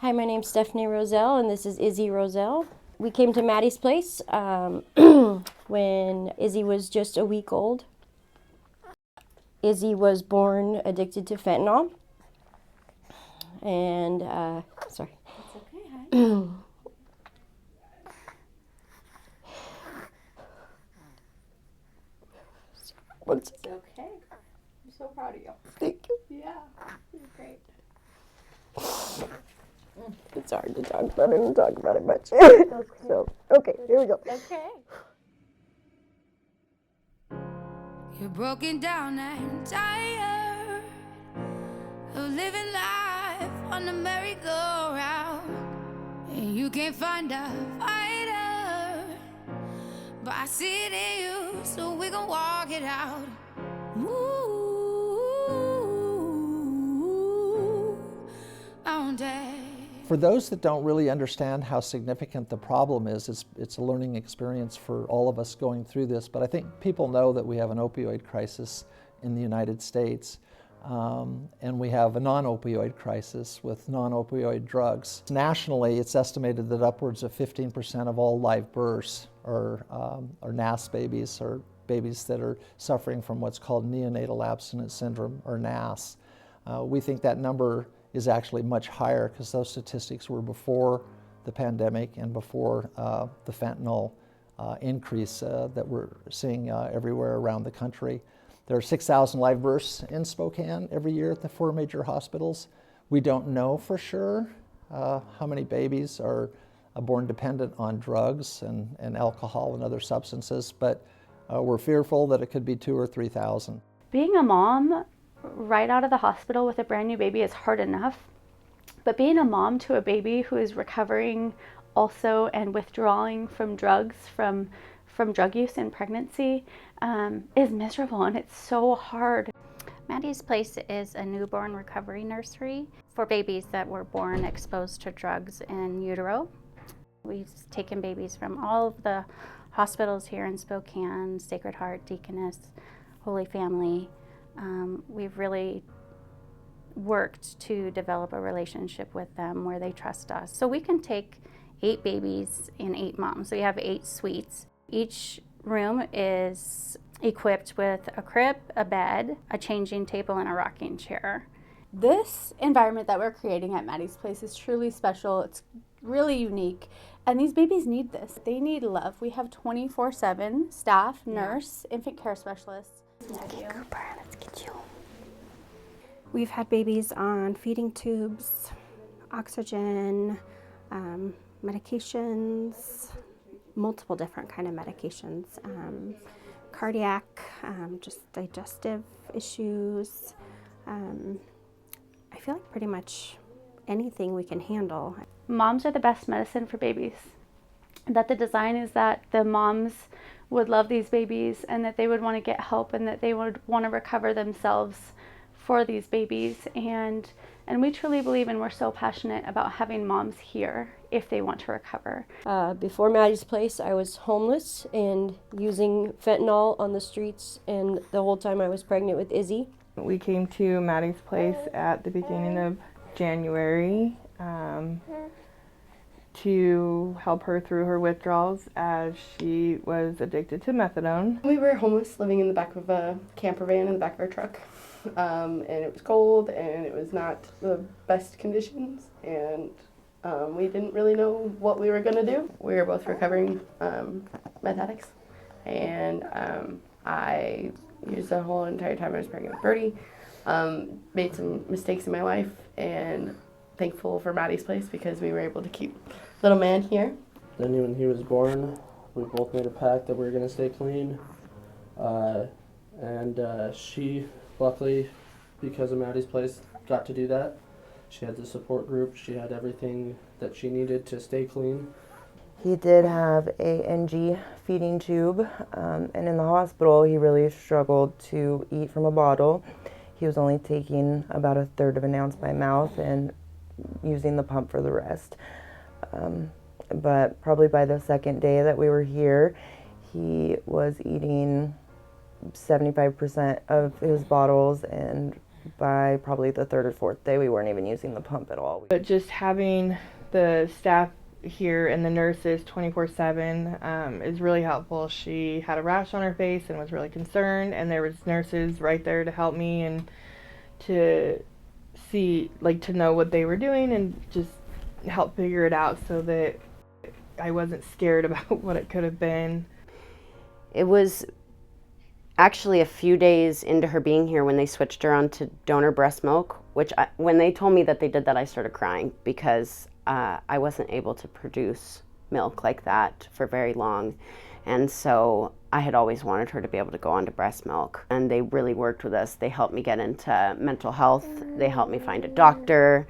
Hi, my name's Stephanie Roselle, and this is Izzy Roselle. We came to Maddie's place when Izzy was just a week old. Izzy was born addicted to fentanyl, and sorry. It's okay, hi. What's It's okay. I'm so proud of you. Thank you. Yeah, you're great. It's hard to talk about it and talk about it much. So, okay, here we go. Okay. You're broken down and tired of living life on the merry-go-round, and you can't find a fighter, but I see it in you, so we gon' walk it out. Move mountain. For those that don't really understand how significant the problem is, it's a learning experience for all of us going through this, but I think people know that we have an opioid crisis in the United States, and we have a non-opioid crisis with non-opioid drugs. Nationally, it's estimated that upwards of 15% of all live births are NAS babies, or babies that are suffering from what's called neonatal abstinence syndrome, or NAS. We think that number is actually much higher because those statistics were before the pandemic and before the fentanyl increase that we're seeing everywhere around the country. There are 6,000 live births in Spokane every year at the 4 major hospitals. We don't know for sure how many babies are born dependent on drugs and alcohol and other substances, but we're fearful that it could be 2,000 or 3,000. Being a mom right out of the hospital with a brand new baby is hard enough, but being a mom to a baby who is recovering also and withdrawing from drugs, from drug use in pregnancy, is miserable, and it's so hard. Maddie's Place is a newborn recovery nursery for babies that were born exposed to drugs in utero. We've taken babies from all of the hospitals here in Spokane, Sacred Heart, Deaconess, Holy Family. We've really worked to develop a relationship with them where they trust us. So we can take 8 babies and 8 moms. So we have 8 suites. Each room is equipped with a crib, a bed, a changing table, and a rocking chair. This environment that we're creating at Maddie's Place is truly special. It's really unique, and these babies need this. They need love. We have 24/7 staff, nurse, infant care specialists. We've had babies on feeding tubes, oxygen, medications, multiple different kind of medications, cardiac, just digestive issues. I feel like pretty much anything we can handle. Moms are the best medicine for babies. That the design is that the moms would love these babies and that they would want to get help and that they would want to recover themselves for these babies. And we truly believe, and we're so passionate about having moms here if they want to recover. Before Maddie's Place, I was homeless and using fentanyl on the streets, and the whole time I was pregnant with Izzy. We came to Maddie's Place at the beginning of January to help her through her withdrawals as she was addicted to methadone. We were homeless, living in the back of a camper van in the back of our truck, and it was cold and it was not the best conditions, and we didn't really know what we were going to do. We were both recovering meth addicts, and I used the whole entire time I was pregnant with Birdie, made some mistakes in my life, and thankful for Maddie's Place because we were able to keep little man here. Then when he was born, we both made a pact that we were going to stay clean, and she, luckily, because of Maddie's Place, got to do that. She had the support group, she had everything that she needed to stay clean. He did have a NG feeding tube, and in the hospital he really struggled to eat from a bottle. He was only taking about 1/3 of an ounce by mouth and using the pump for the rest. But probably by the second day that we were here, he was eating 75% of his bottles and by probably the third or fourth day, we weren't even using the pump at all. But just having the staff here and the nurses 24/7 is really helpful. She had a rash on her face and was really concerned, and there was nurses right there to help me and to see, like, to know what they were doing and just help figure it out so that I wasn't scared about what it could have been. It was actually a few days into her being here when they switched her on to donor breast milk, which when they told me that they did that, I started crying because I wasn't able to produce milk like that for very long. And so I had always wanted her to be able to go on to breast milk. And they really worked with us. They helped me get into mental health. They helped me find a doctor.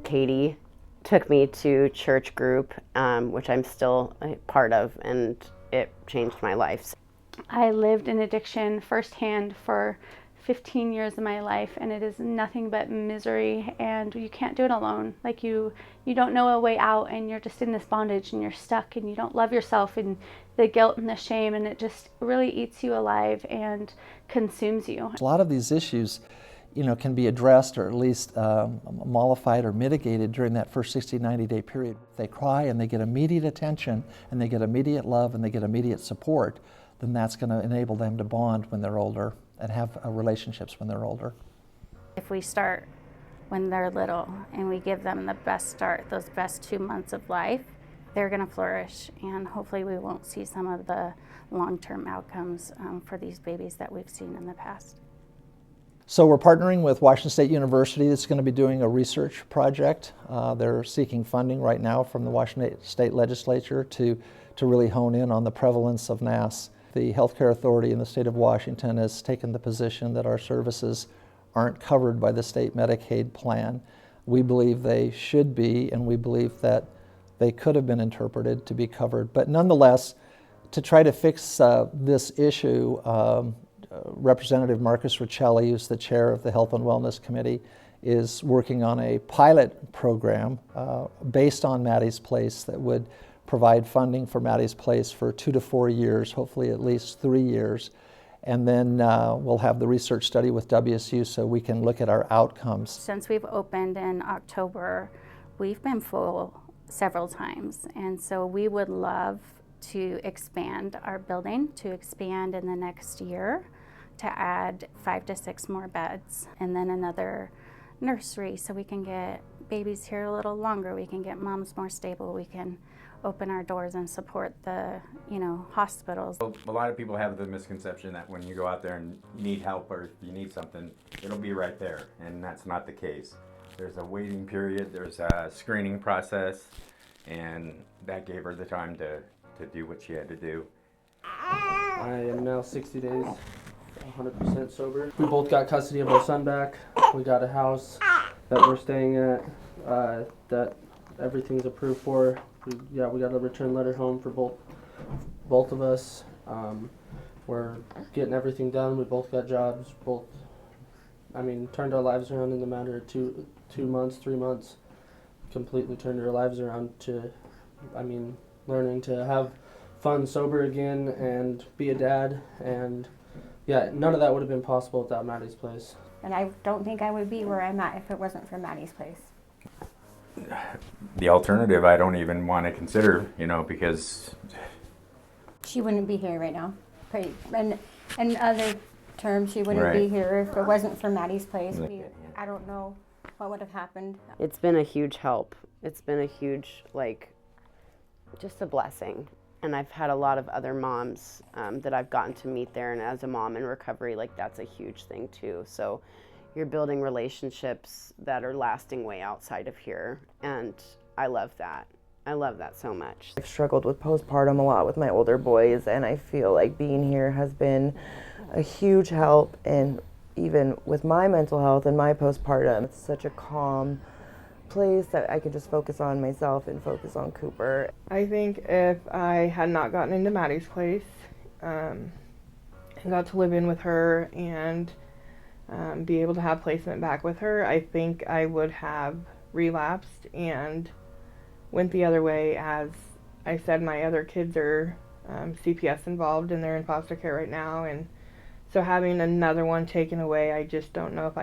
Katie took me to church group, which I'm still a part of, and it changed my life. I lived in addiction firsthand for 15 years of my life, and it is nothing but misery, and you can't do it alone. Like you don't know a way out, and you're just in this bondage, and you're stuck, and you don't love yourself, and the guilt and the shame, and it just really eats you alive and consumes you. A lot of these issues, can be addressed or at least mollified or mitigated during that first 60, 90-day period. If they cry and they get immediate attention and they get immediate love and they get immediate support, then that's going to enable them to bond when they're older and have relationships when they're older. If we start when they're little and we give them the best start, those best 2 months of life, they're going to flourish, and hopefully we won't see some of the long-term outcomes for these babies that we've seen in the past. So we're partnering with Washington State University that's going to be doing a research project. They're seeking funding right now from the Washington State Legislature to really hone in on the prevalence of NAS. The Healthcare Authority in the state of Washington has taken the position that our services aren't covered by the state Medicaid plan. We believe they should be, and we believe that they could have been interpreted to be covered. But nonetheless, to try to fix this issue, Representative Marcus Riccelli, who's the chair of the Health and Wellness Committee, is working on a pilot program based on Maddie's Place that would provide funding for Maddie's Place for 2 to 4 years, hopefully at least 3 years. And then we'll have the research study with WSU so we can look at our outcomes. Since we've opened in October, we've been full several times. And so we would love to expand our building, to expand in the next year, to add 5 to 6 more beds, and then another nursery so we can get babies here a little longer, we can get moms more stable, we can open our doors and support the hospitals. A lot of people have the misconception that when you go out there and need help or if you need something, it'll be right there, and that's not the case. There's a waiting period, there's a screening process, and that gave her the time to do what she had to do. I am now 60 days, 100% sober. We both got custody of our son back. We got a house that we're staying at, that everything's approved for. We got a return letter home for both of us. We're getting everything done. We both got jobs. Turned our lives around in the matter of 2 months, 3 months. Completely turned our lives around to, learning to have fun sober again and be a dad. And yeah, none of that would have been possible without Maddie's Place. And I don't think I would be where I'm at if it wasn't for Maddie's Place. The alternative I don't even want to consider, because She wouldn't be here right now. And in other terms, she wouldn't be Right. here if it wasn't for Maddie's Place. I don't know what would have happened. It's been a huge help. It's been a huge, just a blessing. And I've had a lot of other moms that I've gotten to meet there, and as a mom in recovery, that's a huge thing too. So you're building relationships that are lasting way outside of here, and I love that. I love that so much. I've struggled with postpartum a lot with my older boys, and I feel like being here has been a huge help, and even with my mental health and my postpartum, it's such a calm place that I could just focus on myself and focus on Cooper. I think if I had not gotten into Maddie's Place and got to live in with her and be able to have placement back with her, I think I would have relapsed and went the other way. As I said, my other kids are CPS involved and they're in foster care right now, and So having another one taken away, I just don't know if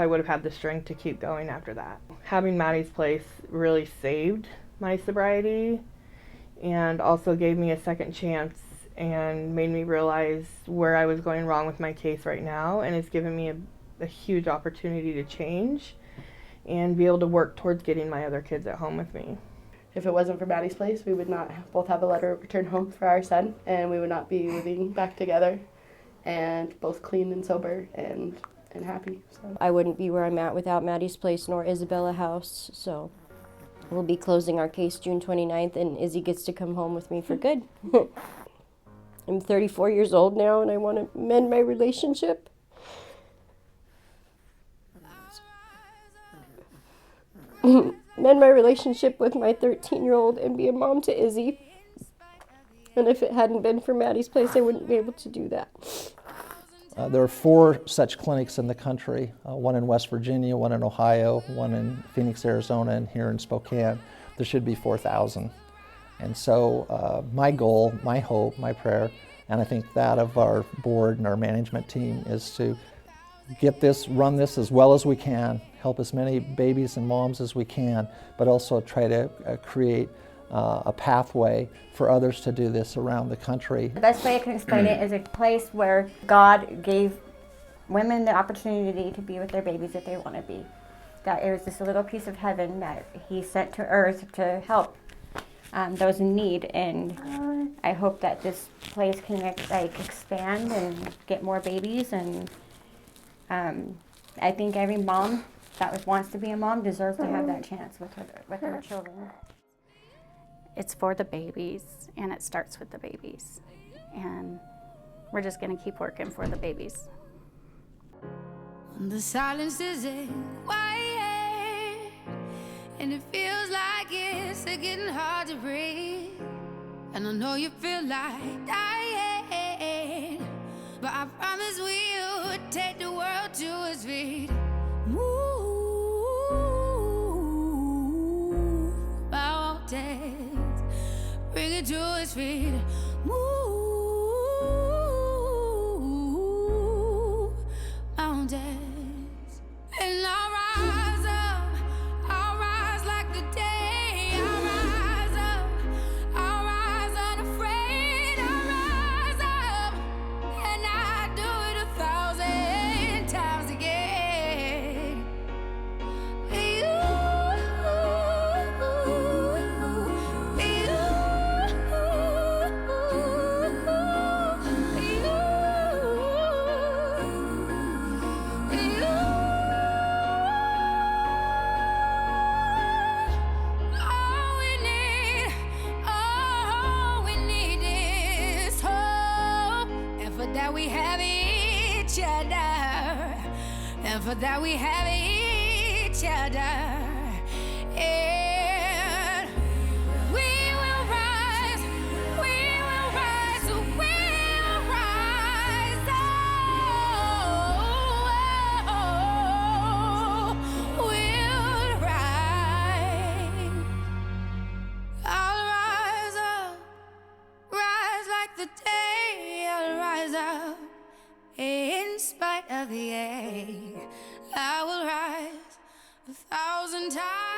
I would have had the strength to keep going after that. Having Maddie's Place really saved my sobriety and also gave me a second chance and made me realize where I was going wrong with my case right now, and it's given me a huge opportunity to change and be able to work towards getting my other kids at home with me. If it wasn't for Maddie's Place, we would not both have a letter of return home for our son, and we would not be living back together and both clean and sober and happy. So. I wouldn't be where I'm at without Maddie's Place nor Isabella House, so we'll be closing our case June 29th, and Izzy gets to come home with me for good. I'm 34 years old now, and I want to mend my relationship. Mend my relationship with my 13-year-old and be a mom to Izzy. And if it hadn't been for Maddie's Place, I wouldn't be able to do that. There are 4 such clinics in the country, one in West Virginia, one in Ohio, one in Phoenix, Arizona, and here in Spokane. There should be 4,000. And so my goal, my hope, my prayer, and I think that of our board and our management team is to run this as well as we can, help as many babies and moms as we can, but also try to create a pathway for others to do this around the country. The best way I can explain it is a place where God gave women the opportunity to be with their babies if they want to be. That it was just a little piece of heaven that He sent to earth to help those in need, and I hope that this place can expand and get more babies, and I think every mom that wants to be a mom deserves to have that chance with her children. It's for the babies, and it starts with the babies. And we're just gonna keep working for the babies. The silence is quiet, and it feels like it's getting hard to breathe. And I know you feel like dying, but I promise we'll take the world to its feet. Move mountains, bring it to its feet. Move mountains, and I'll rise up. I'll rise like the day. I'll rise up. I'll rise unafraid. I'll rise up, and I do it 1,000 times again. That we have each other, and for that we have each other, and we will rise, we will rise, we'll rise, we'll rise. I'll rise up, rise like the day. I'll rise up in spite of the ache. I will rise 1,000 times.